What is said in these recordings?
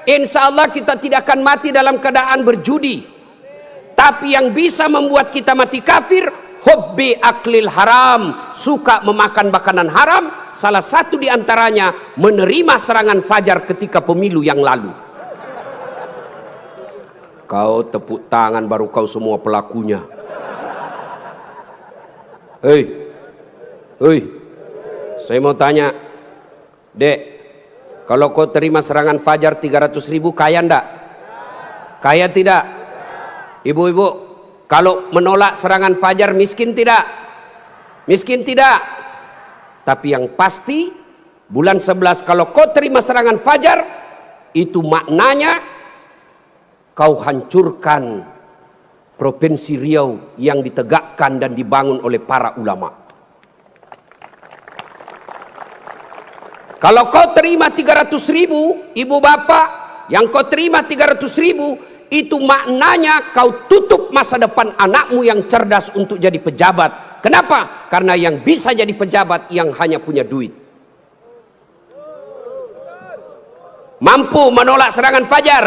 insya Allah kita tidak akan mati dalam keadaan berjudi. Tapi yang bisa membuat kita mati kafir, hubbi aklil haram, suka memakan makanan haram. Salah satu diantaranya menerima serangan fajar ketika pemilu yang lalu. Kau tepuk tangan baru kau semua pelakunya. Hei, saya mau tanya, Dek, kalau kau terima serangan fajar 300.000, kaya ndak? Kaya tidak? Ibu-ibu, kalau menolak serangan fajar miskin tidak? Miskin tidak? Tapi yang pasti bulan 11 kalau kau terima serangan fajar, itu maknanya kau hancurkan Provinsi Riau yang ditegakkan dan dibangun oleh para ulama. Kalau kau terima 300.000, ibu bapak, yang kau terima 300.000, itu maknanya kau tutup masa depan anakmu yang cerdas untuk jadi pejabat. Kenapa? Karena yang bisa jadi pejabat yang hanya punya duit. Mampu menolak serangan fajar?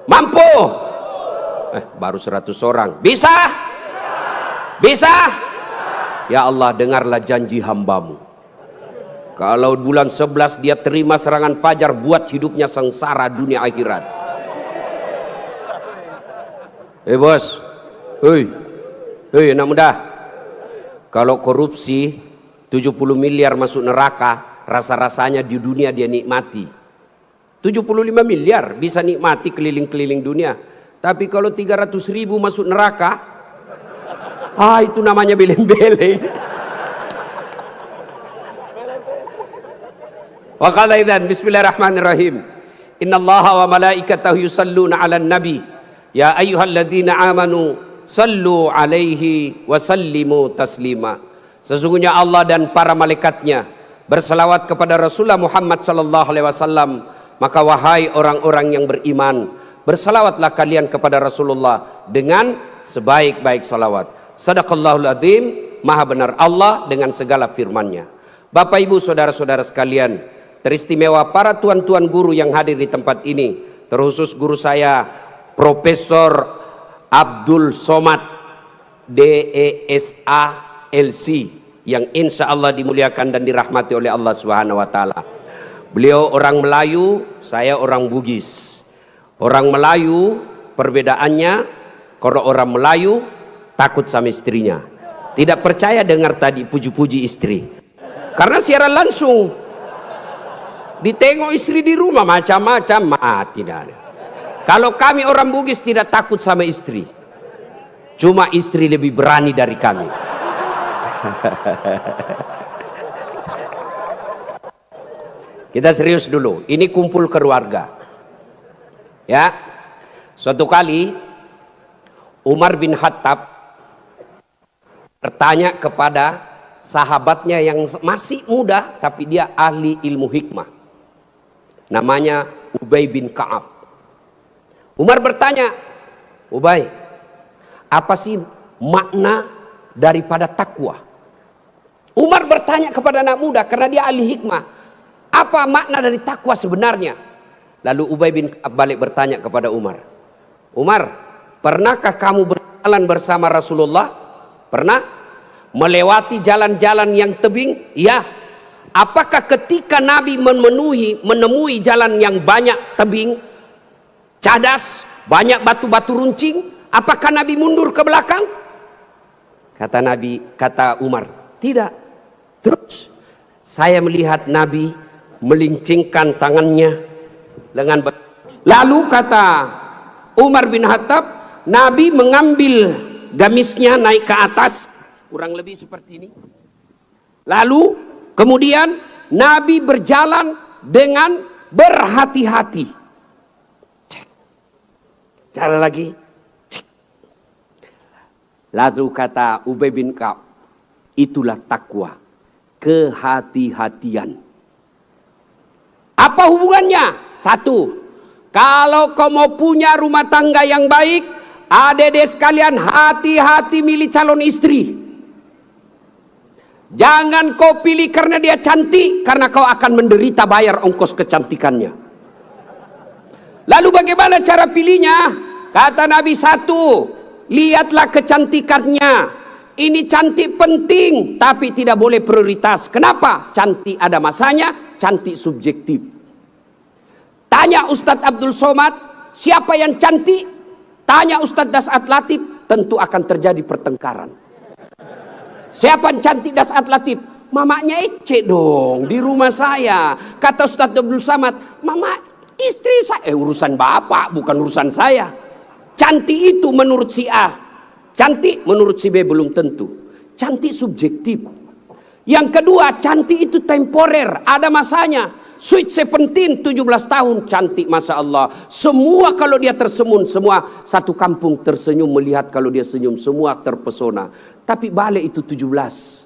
Mampu? Baru 100 orang. Bisa? Bisa? Ya Allah, dengarlah janji hambamu. Kalau bulan 11 dia terima serangan fajar, buat hidupnya sengsara dunia akhirat. Bos, anak muda, kalau korupsi 70 miliar masuk neraka, rasa-rasanya di dunia dia nikmati. 75 miliar bisa nikmati keliling-keliling dunia. Tapi kalau 300.000 masuk neraka, itu namanya beleng-beleng. Wa qala idzan bismillahirrahmanirrahim. Innallaha wa malaikatahu yusalluna 'alan nabi. Ya ayyuhalladzina amanu sallu 'alaihi wa sallimu taslima. Sesungguhnya Allah dan para malaikatnya berselawat kepada Rasulullah Muhammad sallallahu alaihi wasallam. Maka wahai orang-orang yang beriman, bersalawatlah kalian kepada Rasulullah dengan sebaik-baik salawat. Sadaqallahul azim, maha benar Allah dengan segala firman-Nya. Bapak Ibu saudara-saudara sekalian, teristimewa para tuan-tuan guru yang hadir di tempat ini, terkhusus guru saya Profesor Abdul Somad DESA LC yang insya Allah dimuliakan dan dirahmati oleh Allah Subhanahu wa taala. Beliau orang Melayu, saya orang Bugis. Orang Melayu perbedaannya, kalau orang Melayu takut sama istrinya, tidak percaya dengar tadi puji-puji istri, karena siaran langsung ditengok istri di rumah macam-macam, tidak ada. Kalau kami orang Bugis tidak takut sama istri, cuma istri lebih berani dari kami. Kita serius dulu, ini kumpul keluarga. Ya, suatu kali Umar bin Khattab bertanya kepada sahabatnya yang masih muda tapi dia ahli ilmu hikmah, namanya Ubay bin Ka'ab. Umar bertanya, Ubay, apa sih makna daripada takwa? Umar bertanya kepada anak muda karena dia ahli hikmah, apa makna dari takwa sebenarnya? Lalu Ubay bin Ka'ab balik bertanya kepada Umar, Umar, pernahkah kamu berjalan bersama Rasulullah? Pernah? Melewati jalan-jalan yang tebing? Ya. Apakah ketika Nabi menemui jalan yang banyak tebing, cadas, banyak batu-batu runcing, apakah Nabi mundur ke belakang? Kata Umar, tidak. Terus saya melihat Nabi melincingkan tangannya dengan lalu kata Umar bin Khattab, Nabi mengambil gamisnya naik ke atas, kurang lebih seperti ini. Lalu kemudian Nabi berjalan dengan berhati-hati. Cara lagi. Lalu kata Ubay bin Ka'ab, itulah takwa, kehati-hatian. Apa hubungannya? Satu, kalau kau mau punya rumah tangga yang baik, adik-adik sekalian, hati-hati milih calon istri. Jangan kau pilih karena dia cantik, karena kau akan menderita bayar ongkos kecantikannya. Lalu bagaimana cara pilihnya? Kata Nabi, satu, lihatlah kecantikannya. Ini cantik penting, tapi tidak boleh prioritas. Kenapa? Cantik ada masanya, cantik subjektif. Tanya Ustadz Abdul Somad, siapa yang cantik? Tanya Ustadz Das'at Latif, tentu akan terjadi pertengkaran. Siapa yang cantik Das'at Latif? Mamanya Ece dong, di rumah saya. Kata Ustadz Abdul Somad, mama istri saya. Urusan bapak, bukan urusan saya. Cantik itu menurut si A, cantik menurut si B belum tentu. Cantik subjektif. Yang kedua, cantik itu temporer, ada masanya. Sweet 17, 17 tahun, cantik Masya Allah. Semua kalau dia tersenyum, semua satu kampung tersenyum melihat kalau dia senyum. Semua terpesona. Tapi balik itu 17.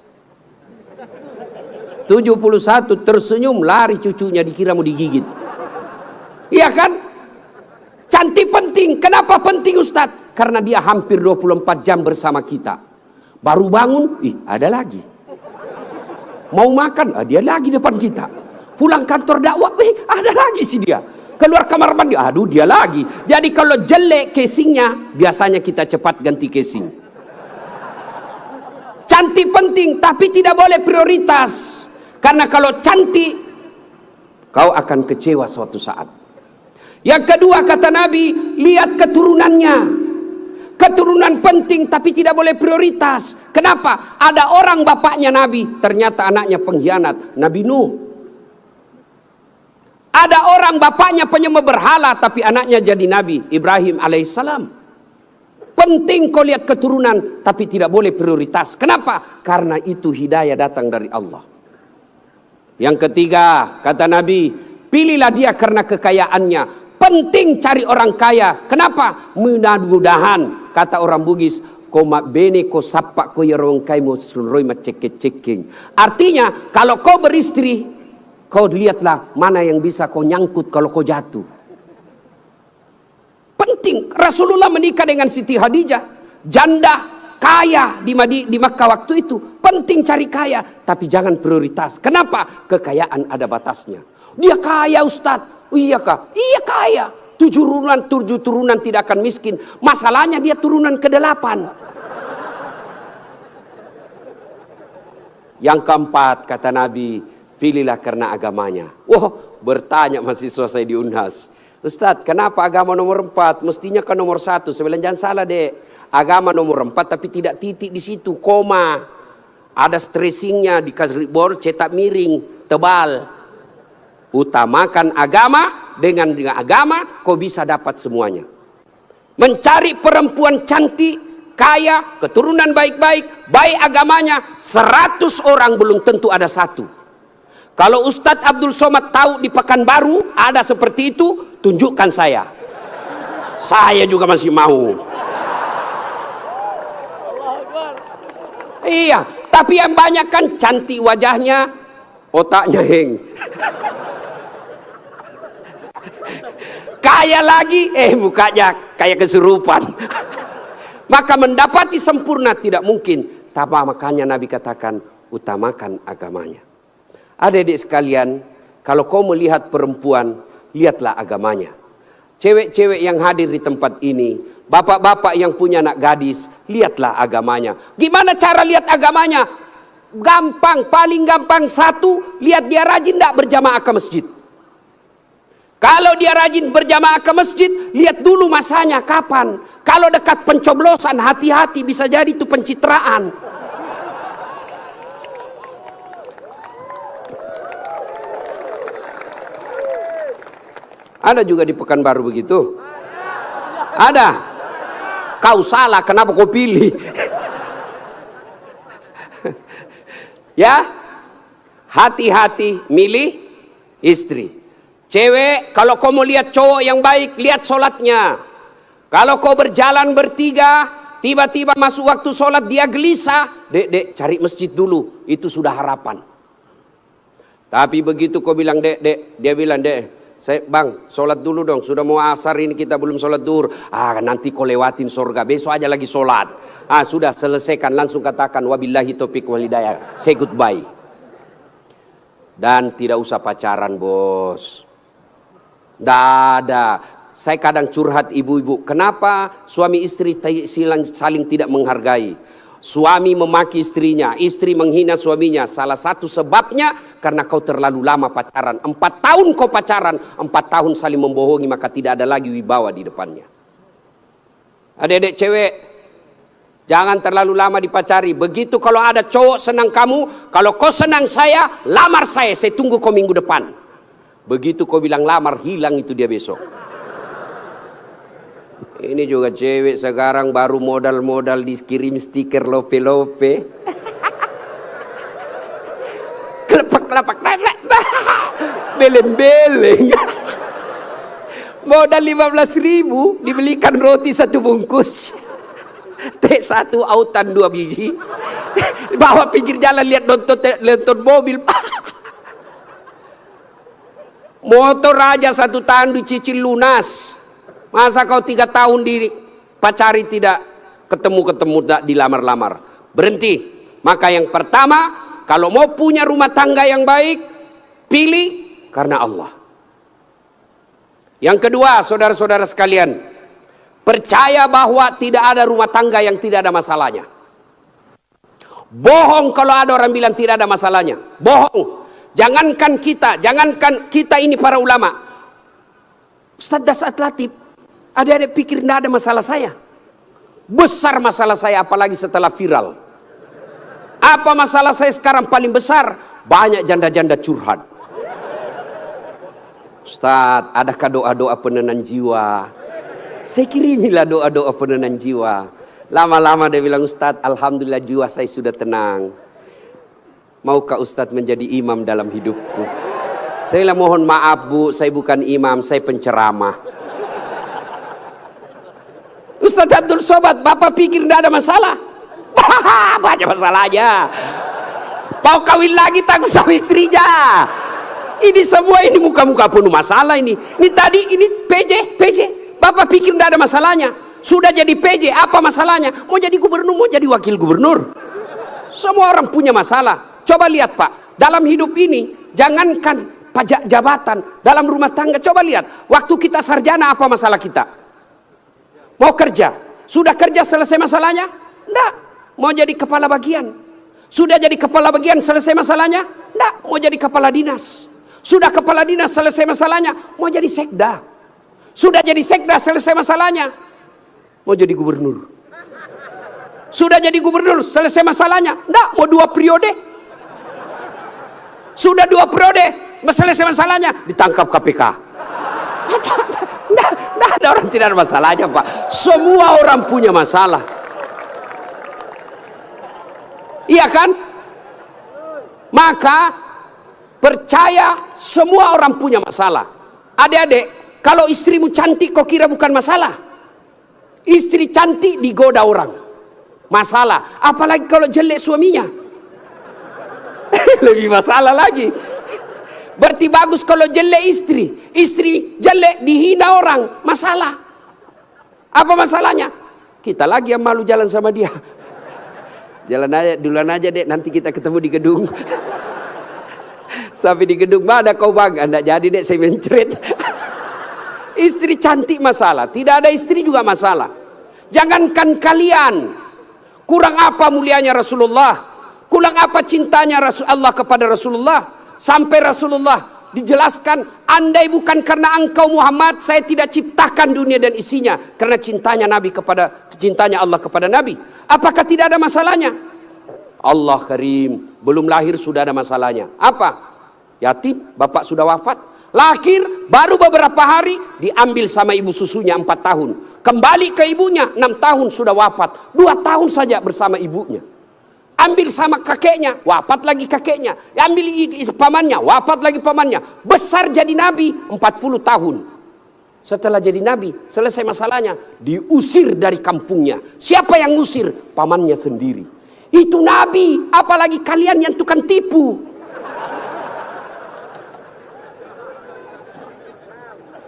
71 tersenyum, lari cucunya dikira mau digigit. Iya kan? Cantik penting. Kenapa penting Ustadz? Karena dia hampir 24 jam bersama kita. Baru bangun, ada lagi. Mau makan, dia lagi depan kita. Pulang kantor dakwah, ada lagi sih dia. Keluar kamar mandi, aduh dia lagi. Jadi kalau jelek casingnya, biasanya kita cepat ganti casing. Cantik penting, tapi tidak boleh prioritas. Karena kalau cantik, kau akan kecewa suatu saat. Yang kedua kata Nabi, lihat keturunannya. Keturunan penting tapi tidak boleh prioritas. Kenapa? Ada orang bapaknya Nabi, ternyata anaknya pengkhianat. Nabi Nuh. Ada orang bapaknya penyembah berhala tapi anaknya jadi Nabi, Ibrahim alaihissalam. Penting kau lihat keturunan tapi tidak boleh prioritas. Kenapa? Karena itu hidayah datang dari Allah. Yang ketiga kata Nabi, pilihlah dia karena kekayaannya. Penting cari orang kaya. Kenapa? Mudah-mudahan kata orang Bugis, koma bene ko sapa ko yarong kai mo sunroy macek-ceking. Artinya kalau kau beristri, kau lihatlah mana yang bisa kau nyangkut kalau kau jatuh. Penting. Rasulullah menikah dengan Siti Khadijah, janda kaya di Makkah waktu itu. Penting cari kaya, tapi jangan prioritas. Kenapa? Kekayaan ada batasnya. Dia kaya Ustadz. Iya kah? Iya kaya. 7 turunan tidak akan miskin. Masalahnya dia turunan ke-8. Yang keempat kata Nabi, pilihlah karena agamanya. Wah, bertanya mahasiswa saya di Unhas, Ustadz, kenapa agama nomor 4? Mestinya kan nomor 1. Saya bilang jangan salah dek. Agama nomor 4 tapi tidak titik di situ, koma. Ada stressingnya, dikasih board cetak miring, tebal. Utamakan agama, dengan agama kau bisa dapat semuanya. Mencari perempuan cantik, kaya, keturunan baik-baik, baik agamanya, 100 orang belum tentu ada satu. Kalau Ustadz Abdul Somad tahu di Pekanbaru ada seperti itu, tunjukkan saya. Saya juga masih mau. Iya, tapi yang banyak kan cantik wajahnya, otaknya heng. Kaya lagi, mukanya kayak kesurupan. Maka mendapati sempurna tidak mungkin. Tapi makanya Nabi katakan, utamakan agamanya. Adik-adik sekalian, kalau kau melihat perempuan, lihatlah agamanya. Cewek-cewek yang hadir di tempat ini, bapak-bapak yang punya anak gadis, lihatlah agamanya. Gimana cara lihat agamanya? Gampang, paling gampang. Satu, lihat dia rajin tidak berjamaah ke masjid. Kalau dia rajin berjamaah ke masjid, lihat dulu masanya kapan. Kalau dekat pencoblosan, hati-hati, bisa jadi itu pencitraan. Ada juga di Pekanbaru begitu? Ada? Kau salah, kenapa kau pilih? Ya, hati-hati milih istri. Cewek, kalau kau mau lihat cowok yang baik, lihat sholatnya. Kalau kau berjalan bertiga, tiba-tiba masuk waktu sholat dia gelisah, dek, cari masjid dulu, itu sudah harapan. Tapi begitu kau bilang dek, dia bilang dek, bang, sholat dulu dong, sudah mau asar ini kita belum sholat duhur. Nanti kau lewatin surga, besok aja lagi sholat. Sudah selesaikan, langsung katakan wabillahi taufiq wal hidayah, say goodbye. Dan tidak usah pacaran bos. Tidak ada. saya kadang curhat ibu-ibu, kenapa suami istri saling tidak menghargai? Suami memaki istrinya, istri menghina suaminya. Salah satu sebabnya karena kau terlalu lama pacaran. 4 tahun kau pacaran, 4 tahun saling membohongi, maka tidak ada lagi wibawa di depannya. Adik-adik cewek, jangan terlalu lama dipacari. Begitu kalau ada cowok senang kamu, kalau kau senang saya, lamar saya tunggu kau minggu depan. Begitu kau bilang lamar, hilang itu dia besok. Ini juga cewek sekarang baru modal-modal dikirim stiker lope-lope. Kelepak-kelepak, beleng-beleng. Modal 15.000 dibelikan roti 1 bungkus. Teh 1 autan 2 biji. Bawa pinggir jalan lihat nonton mobil. Motor aja 1 tahun dicicil lunas. Masa kau 3 tahun dipacari tidak ketemu dilamar-lamar? Berhenti. Maka yang pertama, kalau mau punya rumah tangga yang baik, pilih karena Allah. Yang kedua, saudara-saudara sekalian, percaya bahwa tidak ada rumah tangga yang tidak ada masalahnya. Bohong kalau ada orang bilang tidak ada masalahnya. Bohong. Jangankan kita ini para ulama. Ustaz Dasat Latif, adik-adik pikir tidak ada masalah saya? Besar masalah saya, apalagi setelah viral. Apa masalah saya sekarang paling besar? Banyak janda-janda curhat. Ustaz, adakah doa-doa penenang jiwa? Saya kirimilah doa-doa penenang jiwa. Lama-lama dia bilang, Ustaz, alhamdulillah jiwa saya sudah tenang. Maukah Ustaz menjadi imam dalam hidupku? Saya bilang, mohon maaf Bu, saya bukan imam, saya penceramah. Ustaz Abdul Somad, Bapak pikir tidak ada masalah? Banyak masalahnya. Mau kawin lagi takut sama istrinya. Ini semua ini muka-muka penuh masalah ini. Ini tadi ini PJ. Bapak pikir tidak ada masalahnya. Sudah jadi PJ, apa masalahnya? Mau jadi gubernur, mau jadi wakil gubernur. Semua orang punya masalah. Coba lihat Pak, dalam hidup ini jangankan pajak jabatan, dalam rumah tangga coba lihat. Waktu kita sarjana apa masalah kita? Mau kerja, sudah kerja selesai masalahnya? Enggak. Mau jadi kepala bagian, sudah jadi kepala bagian selesai masalahnya? Enggak. Mau jadi kepala dinas, sudah kepala dinas selesai masalahnya? Mau jadi sekda, sudah jadi sekda selesai masalahnya? Mau jadi gubernur, sudah jadi gubernur selesai masalahnya? Enggak. Mau 2 periode, sudah 2 periode selesai masalahnya? Ditangkap KPK. Tidak ada orang tidak ada masalahnya Pak. Semua orang punya masalah. Iya kan? Maka percaya semua orang punya masalah. Adik-adik, kalau istrimu cantik kau kira bukan masalah? Istri cantik digoda orang, masalah. Apalagi kalau jelek suaminya. Lebih masalah lagi. Berarti bagus kalau jelek istri jelek dihina orang, masalah. Apa masalahnya? Kita lagi yang malu jalan sama dia. Jalan aja, duluan aja dek, nanti kita ketemu di gedung. Sampai di gedung, mana kau bang? Anda jadi dek, saya mencret. Istri cantik masalah, tidak ada istri juga masalah. Jangankan kalian, kurang apa mulianya Rasulullah, kurang apa cintanya Allah kepada Rasulullah. Sampai Rasulullah dijelaskan, andai bukan karena engkau Muhammad, saya tidak ciptakan dunia dan isinya. Karena cintanya Allah kepada Nabi. Apakah tidak ada masalahnya? Allah Karim, belum lahir sudah ada masalahnya. Apa? Yatim, bapak sudah wafat. Lahir, baru beberapa hari diambil sama ibu susunya 4 tahun. Kembali ke ibunya 6 tahun sudah wafat. 2 tahun saja bersama ibunya. Ambil sama kakeknya, wafat lagi kakeknya. Ambil pamannya, wafat lagi pamannya. Besar jadi nabi 40 tahun. Setelah jadi nabi, selesai masalahnya, diusir dari kampungnya. Siapa yang ngusir? Pamannya sendiri. Itu nabi, apalagi kalian yang tukang tipu.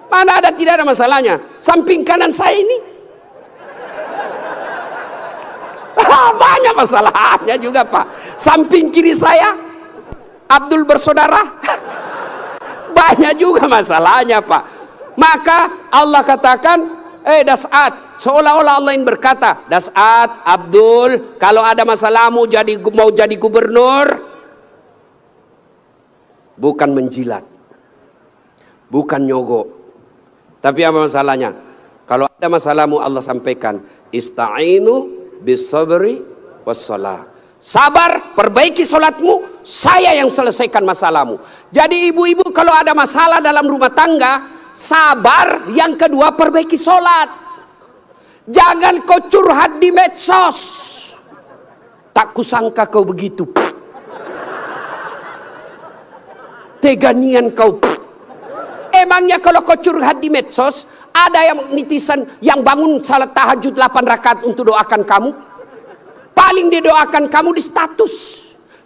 Mana ada tidak ada masalahnya? Samping kanan saya ini banyak masalahnya juga Pak. Samping kiri saya Abdul bersaudara banyak juga masalahnya Pak. Maka Allah katakan, Das'at, seolah-olah Allah yang berkata, Das'at, Abdul, kalau ada masalahmu mau jadi gubernur, bukan menjilat, bukan nyogok. Tapi apa masalahnya? Kalau ada masalahmu Allah sampaikan, Ista'inu bisabri wassalah. Sabar, perbaiki solatmu, saya yang selesaikan masalahmu. Jadi ibu-ibu kalau ada masalah dalam rumah tangga, sabar. Yang kedua, perbaiki solat. Jangan kau curhat di medsos. Tak kusangka kau begitu. Teganian kau. Emangnya kalau kau curhat di medsos, ada yang netizen yang bangun salat tahajud 8 rakaat untuk doakan kamu? Paling dia doakan kamu di status,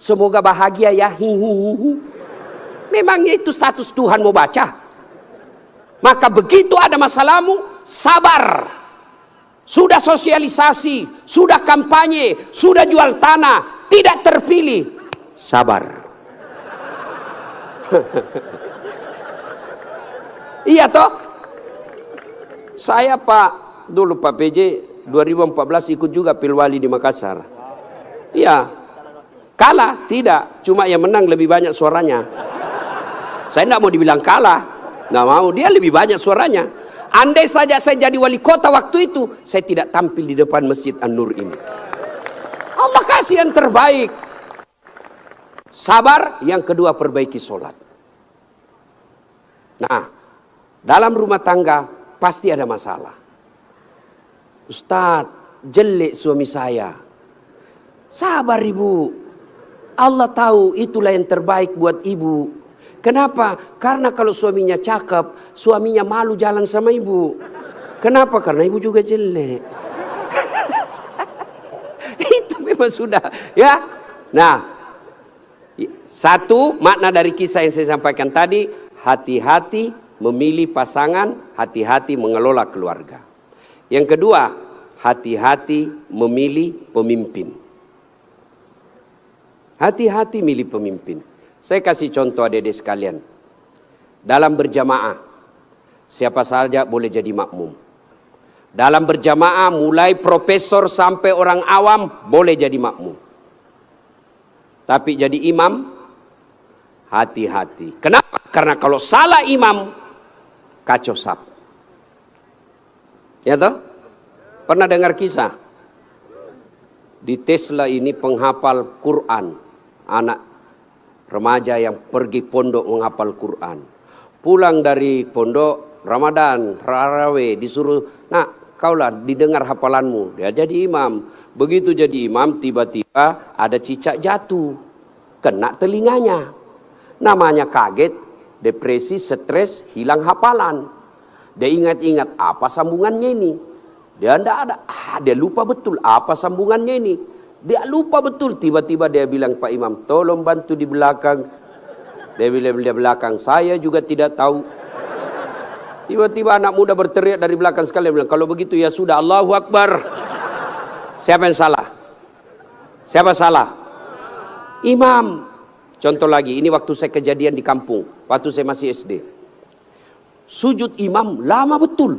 semoga bahagia ya, hihihi. Memangnya itu status Tuhan mau baca? Maka begitu ada masalahmu, sabar. Sudah sosialisasi, sudah kampanye, sudah jual tanah, tidak terpilih, sabar. Iya toh? Saya dulu Pak PJ 2014 ikut juga Pilwali di Makassar. Iya. Kalah? Tidak. Cuma yang menang lebih banyak suaranya. Saya tidak mau dibilang kalah. Nggak mau. Dia lebih banyak suaranya. Andai saja saya jadi wali kota waktu itu, saya tidak tampil di depan Masjid An-Nur ini. Allah kasih yang terbaik. Sabar. Yang kedua, perbaiki sholat. Nah, dalam rumah tangga pasti ada masalah. Ustadz, jelek suami saya. Sabar ibu. Allah tahu itulah yang terbaik buat ibu. Kenapa? Karena kalau suaminya cakep, suaminya malu jalan sama ibu. Kenapa? Karena ibu juga jelek. Itu memang sudah, ya. Nah, satu makna dari kisah yang saya sampaikan tadi, hati-hati memilih pasangan, hati-hati mengelola keluarga. Yang kedua, hati-hati memilih pemimpin. Hati-hati milih pemimpin. Saya kasih contoh adik-adik sekalian. Dalam berjamaah, siapa saja boleh jadi makmum. Dalam berjamaah, mulai profesor sampai orang awam boleh jadi makmum. Tapi jadi imam, hati-hati. Kenapa? Karena kalau salah imam, kacau sap. Ya toh? Pernah dengar kisah? Di Tesla ini penghafal Quran. Anak remaja yang pergi pondok menghafal Quran. Pulang dari pondok, Ramadan, Tarawih, disuruh, nak, kaulah didengar hafalanmu. Dia jadi imam. Begitu jadi imam, tiba-tiba ada cicak jatuh. Kena telinganya. Namanya kaget, depresi, stres, hilang hafalan. Dia ingat-ingat apa sambungannya ini. Dia tidak ada. Dia lupa betul apa sambungannya ini. Dia lupa betul. Tiba-tiba dia bilang, Pak Imam, tolong bantu di belakang. Dia bilang di belakang, saya juga tidak tahu. Tiba-tiba anak muda berteriak dari belakang sekali. Dia bilang, kalau begitu ya sudah, Allahu Akbar. Siapa yang salah? Siapa salah? Imam. Contoh lagi, ini waktu saya kejadian di kampung. Waktu saya masih SD. Sujud imam lama betul.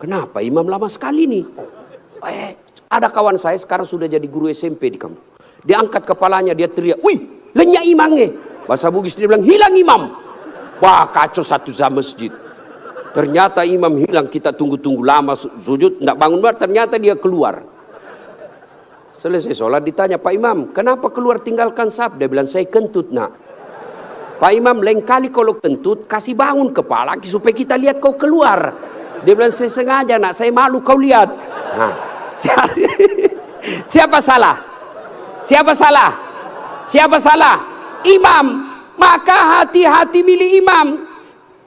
Kenapa imam lama sekali nih? Ada kawan saya sekarang sudah jadi guru SMP di kampung. Dia angkat kepalanya, dia teriak, wih, lenyap imamnya. Bahasa Bugis dia bilang, hilang imam. Wah, kacau satu sama masjid. Ternyata imam hilang, kita tunggu-tunggu lama sujud, tidak bangun, ternyata dia keluar. Selesai sholat ditanya, Pak Imam, kenapa keluar tinggalkan saf? Dia bilang, saya kentut nak. Pak Imam, lain kali kalau kentut, kasih bangun kepala supaya kita lihat kau keluar. Dia bilang, saya sengaja nak, saya malu kau lihat. Nah, siapa salah? Siapa salah? Siapa salah? Imam. Maka hati-hati milih imam.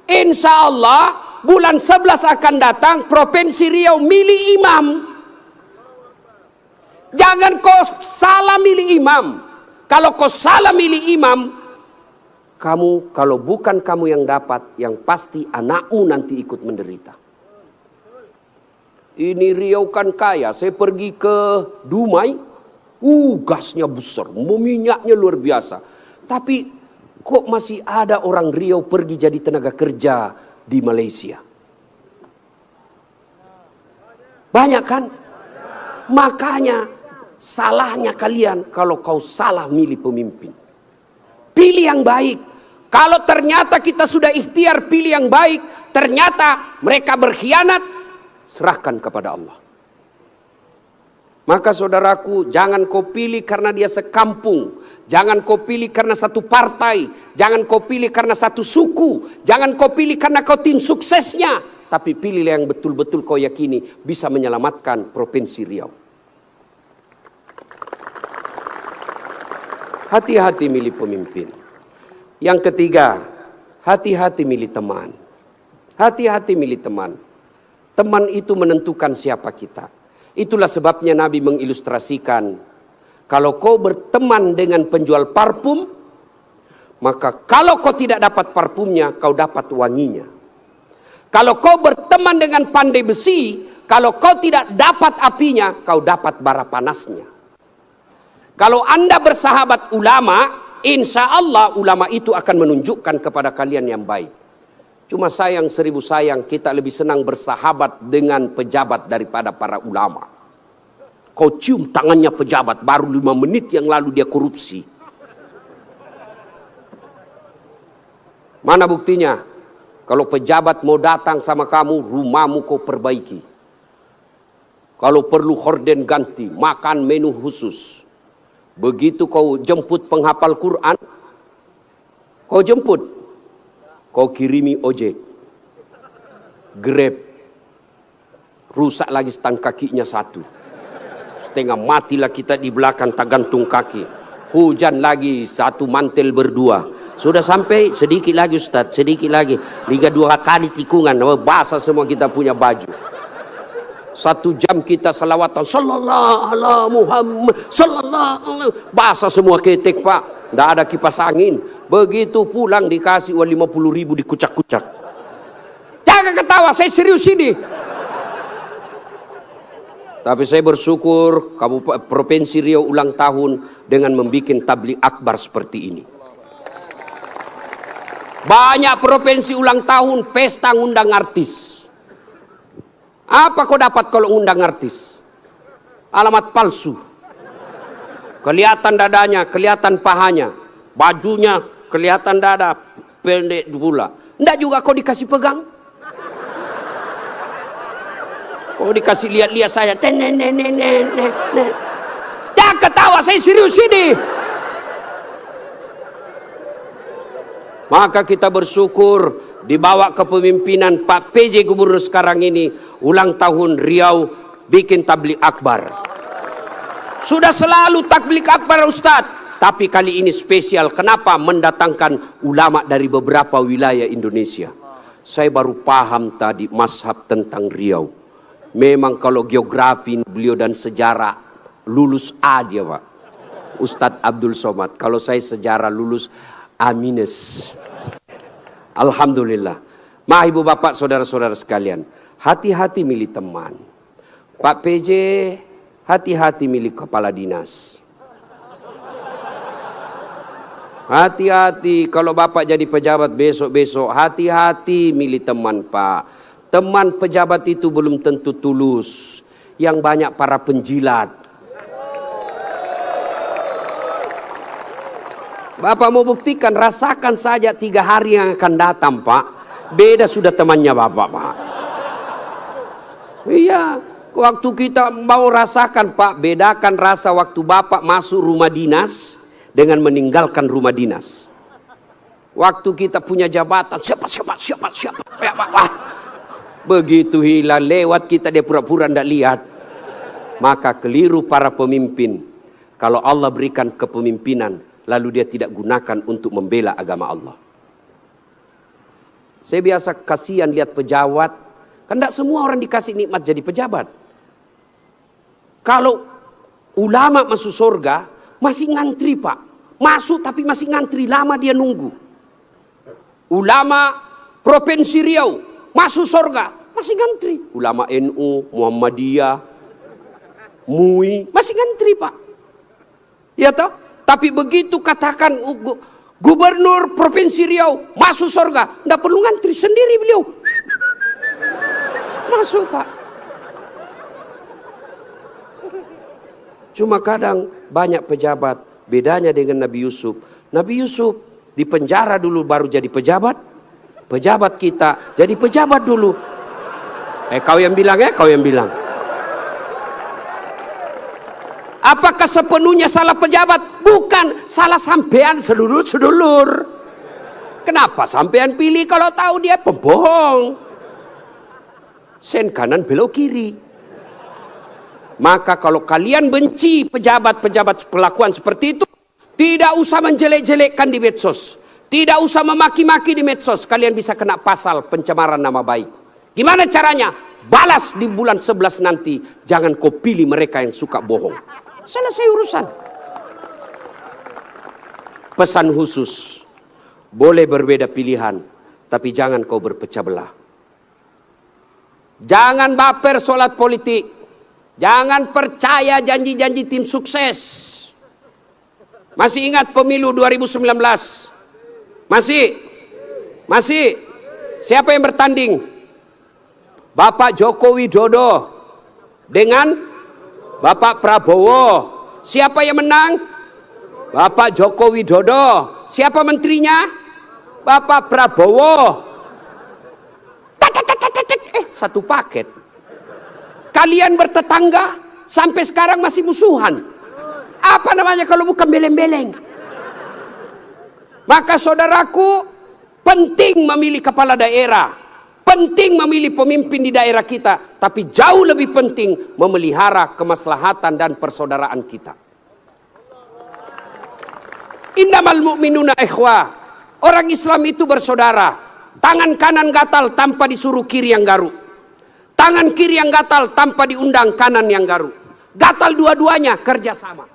Insya Allah bulan 11 akan datang, Provinsi Riau milih imam. Jangan kau salah milih imam. Kalau kau salah milih imam, kamu, kalau bukan kamu yang dapat, yang pasti anakmu nanti ikut menderita. Ini Riau kan kaya. Saya pergi ke Dumai, gasnya besar, minyaknya luar biasa. Tapi kok masih ada orang Riau pergi jadi tenaga kerja di Malaysia? Banyak kan? Makanya salahnya kalian kalau kau salah milih pemimpin. Pilih yang baik. Kalau ternyata kita sudah ikhtiar pilih yang baik, ternyata mereka berkhianat, serahkan kepada Allah. Maka saudaraku, jangan kau pilih karena dia sekampung. Jangan kau pilih karena satu partai. Jangan kau pilih karena satu suku. Jangan kau pilih karena kau tim suksesnya. Tapi pilihlah yang betul-betul kau yakini bisa menyelamatkan Provinsi Riau. Hati-hati milih pemimpin. Yang ketiga, hati-hati milih teman. Hati-hati milih teman. Teman itu menentukan siapa kita. Itulah sebabnya Nabi mengilustrasikan, kalau kau berteman dengan penjual parfum, maka kalau kau tidak dapat parfumnya, kau dapat wanginya. Kalau kau berteman dengan pandai besi, kalau kau tidak dapat apinya, kau dapat bara panasnya. Kalau Anda bersahabat ulama, insya Allah ulama itu akan menunjukkan kepada kalian yang baik. Cuma sayang, seribu sayang, kita lebih senang bersahabat dengan pejabat daripada para ulama. Kau cium tangannya pejabat, baru 5 menit yang lalu dia korupsi. Mana buktinya? Kalau pejabat mau datang sama kamu, rumahmu kau perbaiki. Kalau perlu horden ganti, makan menu khusus. Begitu kau jemput penghafal Quran, kau jemput. Kau kirimi ojek, Grab, rusak lagi stang kakinya satu, setengah matilah kita di belakang tak gantung kaki, hujan lagi satu mantel berdua, sudah sampai sedikit lagi Ustaz, sedikit lagi, 2 kali tikungan, basah semua kita punya baju. 1 jam kita salawatan, sallallahu ala Muhammad, sallallahu, basah semua ketek Pak, tidak ada kipas angin. Begitu pulang dikasih uang 50.000 dikucak-kucak. Jangan ketawa, saya serius ini. Tapi saya bersyukur Provinsi Riau ulang tahun dengan membuat tabligh akbar seperti ini. Banyak provinsi ulang tahun pesta ngundang artis. Apa kau dapat kalau ngundang artis? Alamat palsu. Kelihatan dadanya, kelihatan pahanya, bajunya kelihatan dada, pendek pula. Enggak juga kau dikasih pegang. Kau dikasih lihat-lihat saya. Jangan ketawa, saya serius ini. Maka kita bersyukur dibawa kepemimpinan Pak PJ Gubernur sekarang ini, ulang tahun Riau bikin tabligh akbar. Sudah selalu tabligh akbar Ustadz. Tapi kali ini spesial. Kenapa? Mendatangkan ulama dari beberapa wilayah Indonesia. Saya baru paham tadi mazhab tentang Riau. Memang kalau geografi beliau dan sejarah lulus A dia Pak. Ustadz Abdul Somad. Kalau saya sejarah lulus A-. Alhamdulillah. Mah ibu bapak saudara-saudara sekalian. Hati-hati milih teman. Pak PJ, hati-hati milih kepala dinas. Hati-hati kalau bapak jadi pejabat besok-besok, hati-hati milih teman Pak. Teman pejabat itu belum tentu tulus. Yang banyak para penjilat. Bapak mau buktikan, rasakan saja 3 hari yang akan datang Pak. Beda sudah temannya bapak Pak. Iya, waktu kita mau rasakan Pak, bedakan rasa waktu bapak masuk rumah dinas dengan meninggalkan rumah dinas. Waktu kita punya jabatan, siapa. Wah, begitu hilang lewat kita dia pura-pura tidak lihat. Maka keliru para pemimpin. Kalau Allah berikan kepemimpinan, lalu dia tidak gunakan untuk membela agama Allah. Saya biasa kasihan lihat pejabat. Kan tidak semua orang dikasih nikmat jadi pejabat. Kalau ulama masuk surga, masih ngantri Pak. Masuk tapi masih ngantri, lama dia nunggu. Ulama Provinsi Riau masuk surga, masih ngantri. Ulama NU, Muhammadiyah, MUI, masih ngantri Pak. Ya toh? Tapi begitu katakan Gubernur Provinsi Riau masuk surga, tidak perlu ngantri, sendiri beliau masuk Pak. Cuma kadang banyak pejabat, bedanya dengan Nabi Yusuf. Nabi Yusuf di penjara dulu baru jadi pejabat. Pejabat kita jadi pejabat dulu. Kau yang bilang ya, kau yang bilang. Apakah sepenuhnya salah pejabat? Bukan, salah sampean sedulur-sedulur. Kenapa sampean pilih kalau tahu dia pembohong? Sen kanan belok kiri. Maka kalau kalian benci pejabat-pejabat perlakuan seperti itu, tidak usah menjelek-jelekkan di medsos. Tidak usah memaki-maki di medsos. Kalian bisa kena pasal pencemaran nama baik. Gimana caranya? Balas di bulan 11 nanti. Jangan kau pilih mereka yang suka bohong. Selesai urusan. Pesan khusus. Boleh berbeda pilihan, tapi jangan kau berpecah belah. Jangan baper solat politik. Jangan percaya janji-janji tim sukses. Masih ingat pemilu 2019? Masih? Siapa yang bertanding? Bapak Joko Widodo dengan Bapak Prabowo. Siapa yang menang? Bapak Joko Widodo. Siapa menterinya? Bapak Prabowo. Satu paket. Kalian bertetangga sampai sekarang masih musuhan. Apa namanya kalau bukan beleng-beleng? Maka saudaraku, penting memilih kepala daerah, penting memilih pemimpin di daerah kita, tapi jauh lebih penting memelihara kemaslahatan dan persaudaraan kita. Innamal mu'minuna ikhwah. Orang Islam itu bersaudara. Tangan kanan gatal tanpa disuruh kiri yang garuk. Tangan kiri yang gatal tanpa diundang kanan yang garuk. Gatal dua-duanya kerjasama.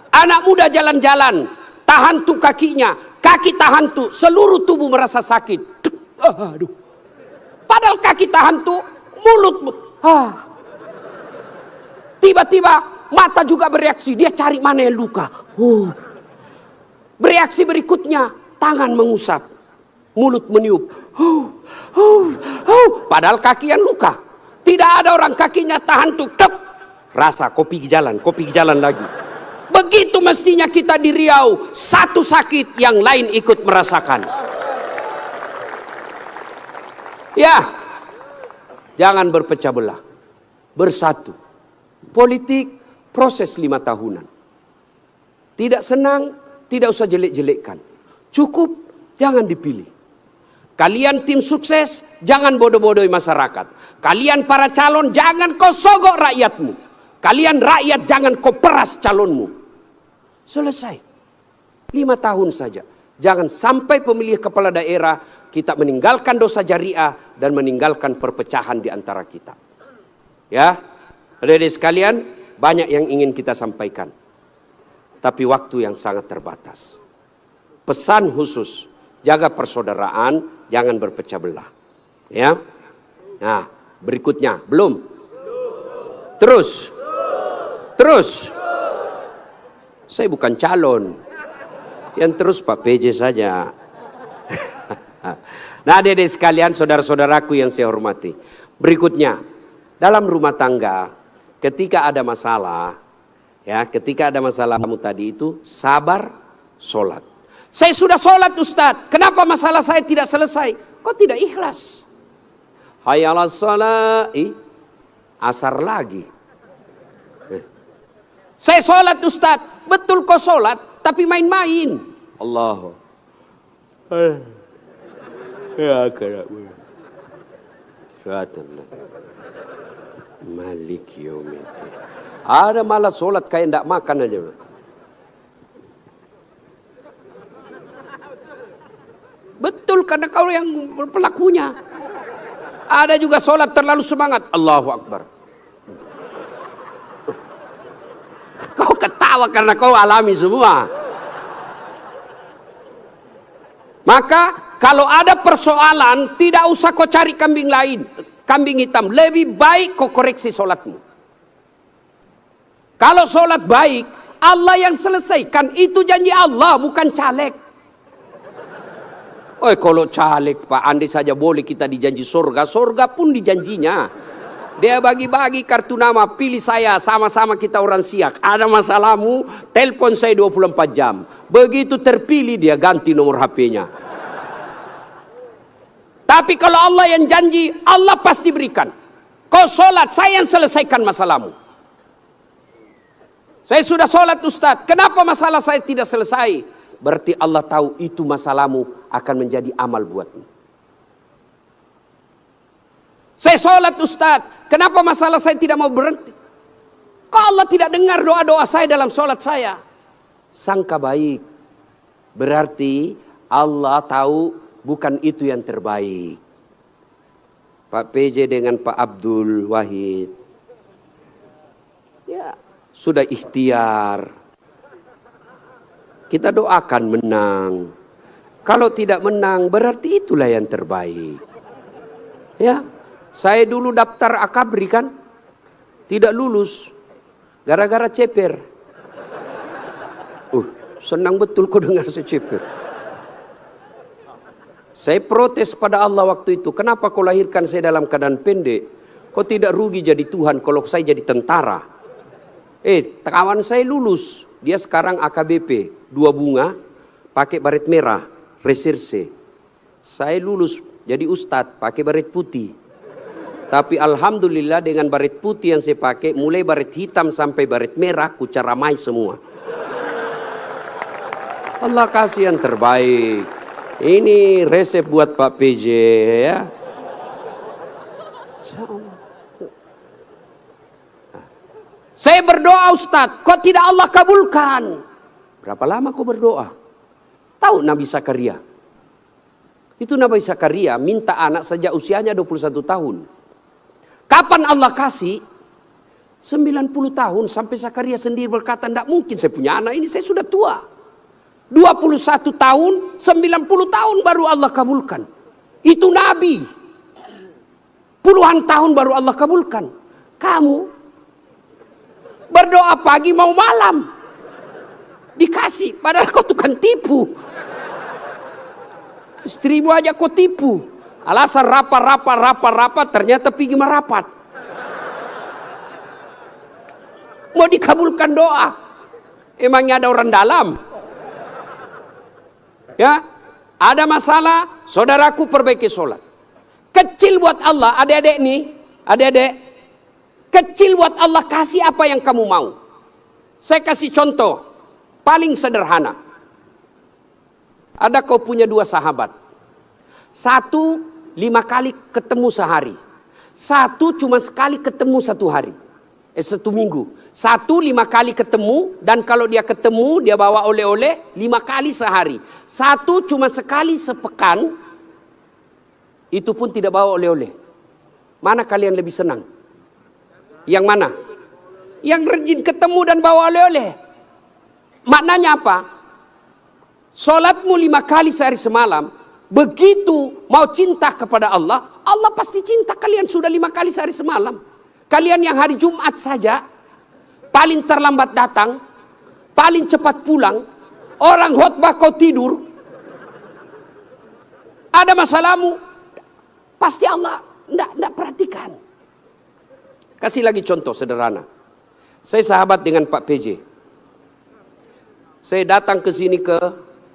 Anak muda jalan-jalan, tahan tuh kakinya, kaki tahan tuh, seluruh tubuh merasa sakit. Aduh. Padahal kaki tahan tuh, mulut. Tiba-tiba mata juga bereaksi, dia cari mana yang luka. Bereaksi berikutnya, tangan mengusap, mulut meniup. Padahal kaki yang luka. Tidak ada orang kakinya tahan tuh, rasa kopi jalan lagi. Begitu mestinya kita di Riau, satu sakit yang lain ikut merasakan. Ya, jangan berpecah belah, bersatu. Politik proses 5 tahunan. Tidak senang, tidak usah jelek-jelekkan. Cukup, jangan dipilih. Kalian tim sukses, jangan bodoh-bodohi masyarakat. Kalian para calon, jangan kau sogok rakyatmu. Kalian rakyat, jangan kau peras calonmu. Selesai. 5 tahun saja. Jangan sampai pemilih kepala daerah kita meninggalkan dosa jariah dan meninggalkan perpecahan di antara kita. Ya, adik-adik sekalian, banyak yang ingin kita sampaikan. Tapi waktu yang sangat terbatas. Pesan khusus, jaga persaudaraan, jangan berpecah belah. Ya. Nah, berikutnya, belum. Terus. Saya bukan calon. Yang terus Pak PJ saja. Nah, adik-adik sekalian, saudara-saudaraku yang saya hormati. Berikutnya, dalam rumah tangga, ketika ada masalah, ya, ketika ada masalahmu tadi itu, sabar, sholat. Saya sudah sholat Ustadz, kenapa masalah saya tidak selesai? Kok tidak ikhlas? Hayya 'alas shalah, asar lagi. Saya sholat Ustadz, betul kau sholat, tapi main-main. Allah. Ya kerabu. Syaitanlah. Malik yaumiddin. Ada malah sholat kayak tidak makan aja. Betul, karena kau yang pelakunya. Ada juga sholat terlalu semangat. Allahu Akbar. Kau ketawa karena kau alami semua. Maka kalau ada persoalan, tidak usah kau cari kambing lain, kambing hitam. Lebih baik kau koreksi sholatmu. Kalau sholat baik, Allah yang selesaikan. Itu janji Allah, bukan caleg. Kalau caleg Pak, andai saja boleh kita dijanji surga, surga pun dijanjinya. Dia bagi-bagi kartu nama, pilih saya, sama-sama kita orang Siak. Ada masalahmu, telepon saya 24 jam. Begitu terpilih dia ganti nomor HP-nya. Tapi kalau Allah yang janji, Allah pasti berikan. Kau sholat, saya yang selesaikan masalahmu. Saya sudah sholat Ustaz, kenapa masalah saya tidak selesai? Berarti Allah tahu itu masalahmu akan menjadi amal buatmu. Saya sholat Ustaz, kenapa masalah saya tidak mau berhenti? Kok Allah tidak dengar doa-doa saya dalam sholat saya? Sangka baik. Berarti Allah tahu bukan itu yang terbaik. Pak PJ dengan Pak Abdul Wahid, ya sudah ikhtiar. Kita doakan menang. Kalau tidak menang berarti itulah yang terbaik. Ya, saya dulu daftar Akabri kan, tidak lulus gara-gara ceper. Senang betul kau dengar saya ceper. Saya protes pada Allah waktu itu. Kenapa kau lahirkan saya dalam keadaan pendek? Kau tidak rugi jadi Tuhan kalau saya jadi tentara. Kawan saya lulus. Dia sekarang AKBP. 2 bunga. Pakai baret merah. Reserse. Saya lulus jadi ustadz. Pakai baret putih. Tapi alhamdulillah dengan baret putih yang saya pakai. Mulai baret hitam sampai baret merah. Ku caramai semua. Allah kasih yang terbaik. Ini resep buat Pak PJ ya. Saya berdoa Ustadz, kok tidak Allah kabulkan? Berapa lama kau berdoa? Tahu Nabi Zakaria? Itu Nabi Zakaria minta anak sejak usianya 21 tahun. Kapan Allah kasih? 90 tahun sampai Zakaria sendiri berkata, tidak mungkin saya punya anak ini, saya sudah tua. 21 tahun, 90 tahun baru Allah kabulkan. Itu Nabi. Puluhan tahun baru Allah kabulkan. Kamu berdoa pagi mau malam. Dikasih, padahal kau tukang tipu. Istrimu aja kau tipu. Alasan rapat, ternyata pergi merapat. Mau dikabulkan doa. Emangnya ada orang dalam? Ya, ada masalah, saudaraku perbaiki sholat. Kecil buat Allah, adik-adik nih, adik-adik. Kecil buat Allah, kasih apa yang kamu mau. Saya kasih contoh, paling sederhana. Ada kau punya 2 sahabat. 1 5 kali ketemu sehari. 1 cuma sekali ketemu 1 hari. 1 minggu. 1 5 kali ketemu, dan kalau dia ketemu dia bawa oleh-oleh 5 kali sehari. 1 cuma sekali sepekan, itu pun tidak bawa oleh-oleh. Mana kalian lebih senang? Yang mana? Yang rajin ketemu dan bawa oleh-oleh. Maknanya apa? Sholatmu 5 kali sehari semalam, begitu mau cinta kepada Allah, Allah pasti cinta kalian sudah 5 kali sehari semalam. Kalian yang hari Jumat saja paling terlambat datang, paling cepat pulang, orang khotbah kau tidur. Ada masalahmu, pasti Allah tidak perhatikan. Kasih lagi contoh sederhana. Saya sahabat dengan Pak PJ. Saya datang ke sini ke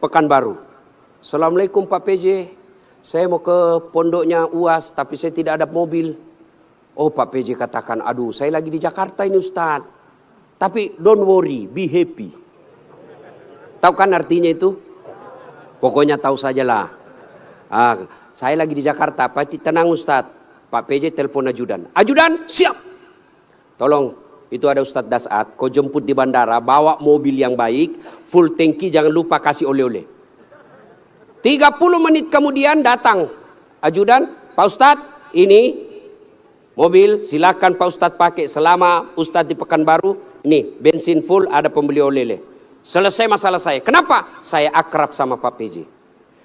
Pekanbaru. Assalamualaikum Pak PJ. Saya mau ke pondoknya UAS tapi saya tidak ada mobil. Oh Pak PJ katakan, aduh saya lagi di Jakarta ini Ustaz. Tapi don't worry, be happy. Tahu kan artinya itu? Pokoknya tahu sajalah. Saya lagi di Jakarta, Pak tenang Ustaz. Pak PJ telepon ajudan. Ajudan siap. Tolong, itu ada Ustaz Dasat, kau jemput di bandara, bawa mobil yang baik, full tangki, jangan lupa kasih oleh-oleh. 30 menit kemudian datang ajudan, Pak Ustaz ini mobil silakan Pak Ustadz pakai selama Ustadz di Pekanbaru. Ini bensin full, ada pembeli oleh-oleh. Selesai masalah saya. Kenapa? Saya akrab sama Pak PJ.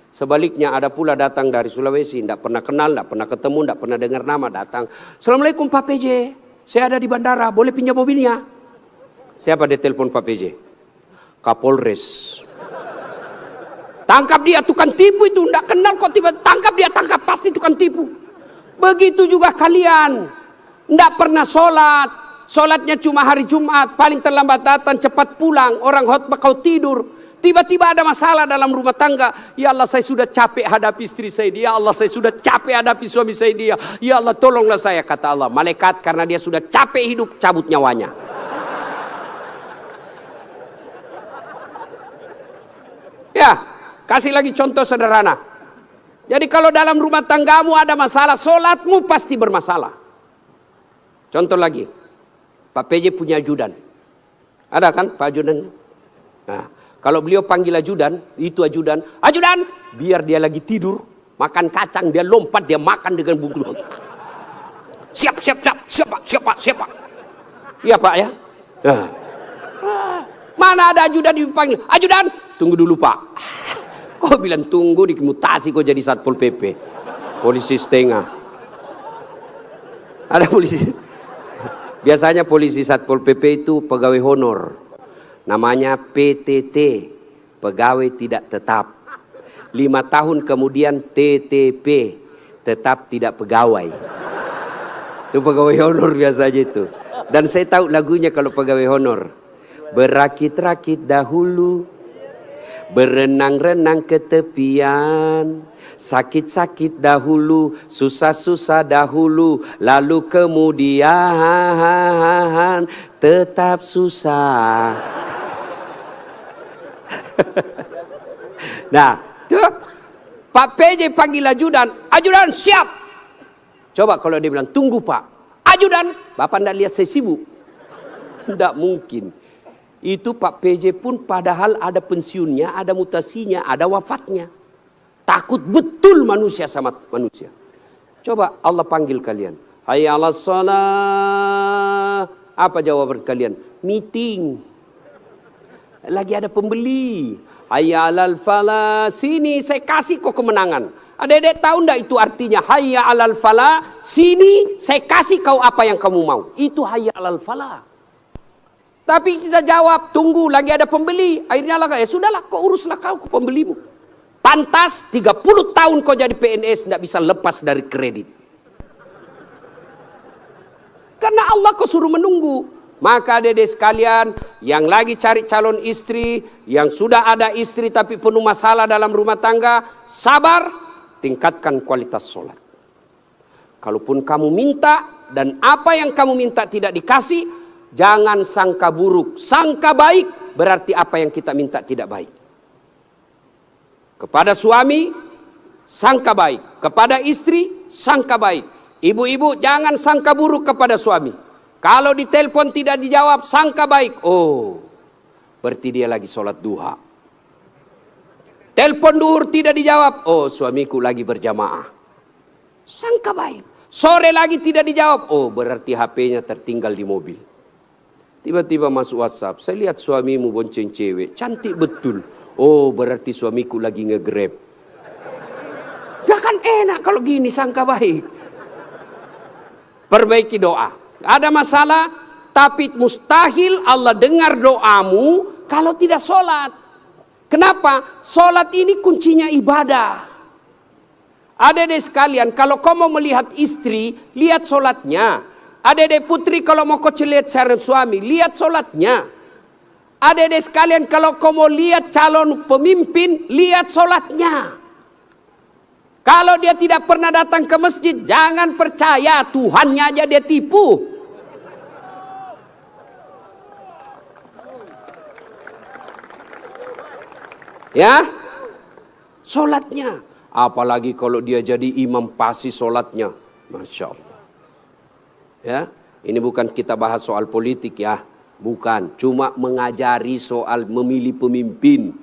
Sebaliknya ada pula datang dari Sulawesi, tidak pernah kenal, tidak pernah ketemu, tidak pernah dengar nama, datang. Assalamualaikum Pak PJ, saya ada di bandara, boleh pinjam mobilnya? Siapa dia telepon Pak PJ? Kapolres. Tangkap dia, tukang tipu itu, tidak kenal kok tiba tangkap dia, tangkap pasti tukang tipu. Begitu juga kalian. Tidak pernah sholat. Sholatnya cuma hari Jumat. Paling terlambat datang, cepat pulang. Orang khotbah kau tidur. Tiba-tiba ada masalah dalam rumah tangga. Ya Allah, saya sudah capek hadapi istri saya. Ya Allah, saya sudah capek hadapi suami saya. Dia. Ya Allah, tolonglah saya. Kata Allah, malaikat karena dia sudah capek hidup, cabut nyawanya. Ya, kasih lagi contoh sederhana. Jadi kalau dalam rumah tanggamu ada masalah, sholatmu pasti bermasalah. Contoh lagi, Pak PJ punya ajudan. Ada kan Pak ajudan? Nah, kalau beliau panggil ajudan, itu ajudan, ajudan, biar dia lagi tidur, makan kacang, dia lompat, dia makan dengan bungkus. Siap, siap, siap, siap, Pak, siap, Pak, siap, Pak. Iya Pak ya. Nah. Mana ada ajudan dipanggil, ajudan, tunggu dulu Pak. Kau bilang tunggu, dimutasi kau jadi Satpol PP, polisi setengah. Ada polisi. Biasanya polisi Satpol PP itu pegawai honor. Namanya PTT, pegawai tidak tetap. 5 tahun kemudian TTP, tetap tidak pegawai. Itu pegawai honor biasanya itu. Dan saya tahu lagunya kalau pegawai honor. Berakit-rakit dahulu, berenang-renang ke tepian, sakit-sakit dahulu, susah-susah dahulu, lalu kemudian tetap susah. Nah, tuh Pak PJ panggil ajudan, ajudan siap. Coba kalau dia bilang tunggu Pak, ajudan, Bapak ndak lihat saya sibuk? Tidak mungkin. Itu Pak PJ pun padahal ada pensiunnya, ada mutasinya, ada wafatnya. Takut betul manusia sama manusia. Coba Allah panggil kalian. Hayya 'alas shalah. Apa jawaban kalian? Meeting. Lagi ada pembeli. Hayya 'alal falah. Sini saya kasih kau kemenangan. Adik-adik tahu enggak itu artinya? Hayya 'alal falah. Sini saya kasih kau apa yang kamu mau. Itu hayya 'alal falah. Tapi kita jawab, tunggu lagi ada pembeli. Akhirnya lah, ya sudahlah kau uruslah kau pembelimu. Pantas 30 tahun kau jadi PNS tidak bisa lepas dari kredit. Karena Allah kau suruh menunggu. Maka adik-adik sekalian yang lagi cari calon istri, yang sudah ada istri tapi penuh masalah dalam rumah tangga, sabar, tingkatkan kualitas sholat. Kalaupun kamu minta dan apa yang kamu minta tidak dikasih, jangan sangka buruk, sangka baik, berarti apa yang kita minta tidak baik. Kepada suami, sangka baik. Kepada istri, sangka baik. Ibu-ibu jangan sangka buruk kepada suami. Kalau ditelepon tidak dijawab, sangka baik. Oh, berarti dia lagi sholat duha. Telepon duhur tidak dijawab. Oh, suamiku lagi berjamaah. Sangka baik. Sore lagi tidak dijawab. Oh, berarti HP-nya tertinggal di mobil. Tiba-tiba masuk WhatsApp, saya lihat suamimu bonceng cewek, cantik betul. Oh, berarti suamiku lagi nge-grab. Gak kan enak kalau gini, sangka baik. Perbaiki doa. Ada masalah, tapi mustahil Allah dengar doamu kalau tidak sholat. Kenapa? Sholat ini kuncinya ibadah. Adik-adik sekalian, kalau kau mau melihat istri, lihat sholatnya. Adik-adik putri kalau mau kau lihat calon suami, lihat sholatnya. Adik-adik sekalian kalau kau mau lihat calon pemimpin, lihat sholatnya. Kalau dia tidak pernah datang ke masjid, jangan percaya, Tuhannya aja dia tipu. Ya, sholatnya. Apalagi kalau dia jadi imam pasti sholatnya, Masya Allah. Ya, ini bukan kita bahas soal politik ya, bukan, cuma mengajari soal memilih pemimpin.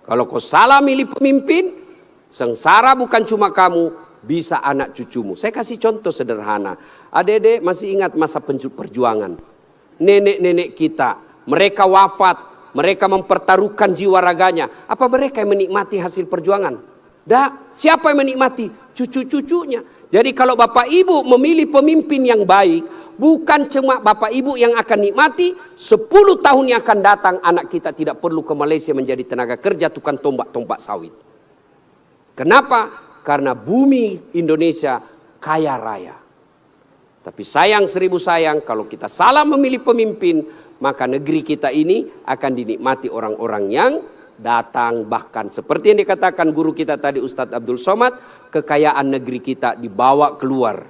Kalau kau salah milih pemimpin, sengsara bukan cuma kamu, bisa anak cucumu. Saya kasih contoh sederhana. Adik-adik masih ingat masa perjuangan. Nenek-nenek kita, mereka wafat, mereka mempertaruhkan jiwa raganya. Apa mereka yang menikmati hasil perjuangan? Dah, siapa yang menikmati? Cucu-cucunya. Jadi kalau bapak ibu memilih pemimpin yang baik, bukan cuma bapak ibu yang akan nikmati, 10 tahun yang akan datang anak kita tidak perlu ke Malaysia menjadi tenaga kerja tukang tombak-tombak sawit. Kenapa? Karena bumi Indonesia kaya raya. Tapi sayang seribu sayang, kalau kita salah memilih pemimpin, maka negeri kita ini akan dinikmati orang-orang yang datang. Bahkan seperti yang dikatakan guru kita tadi, Ustadz Abdul Somad, kekayaan negeri kita dibawa keluar.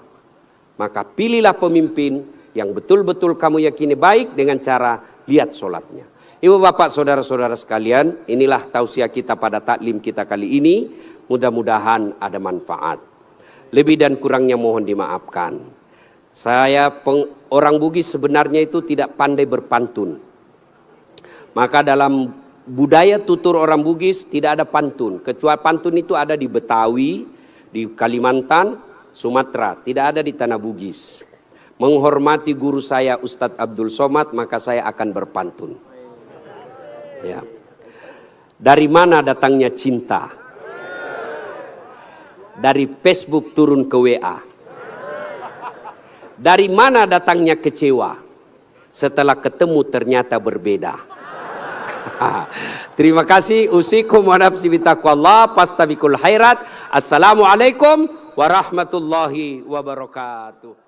Maka pilihlah pemimpin yang betul-betul kamu yakini baik dengan cara lihat sholatnya. Ibu bapak saudara-saudara sekalian, inilah tausiah kita pada taklim kita kali ini. Mudah-mudahan ada manfaat. Lebih dan kurangnya mohon dimaafkan. Saya orang Bugis sebenarnya itu tidak pandai berpantun. Maka dalam budaya tutur orang Bugis tidak ada pantun. Kecuali pantun itu ada di Betawi, di Kalimantan, Sumatera. Tidak ada di tanah Bugis. Menghormati guru saya Ustadz Abdul Somad, maka saya akan berpantun. Ya. Dari mana datangnya cinta? Dari Facebook turun ke WA. Dari mana datangnya kecewa? Setelah ketemu ternyata berbeda. Terima kasih. Usikum wa nafsi bitaqwallah fastabiqul khairat. Assalamualaikum warahmatullahi wabarakatuh.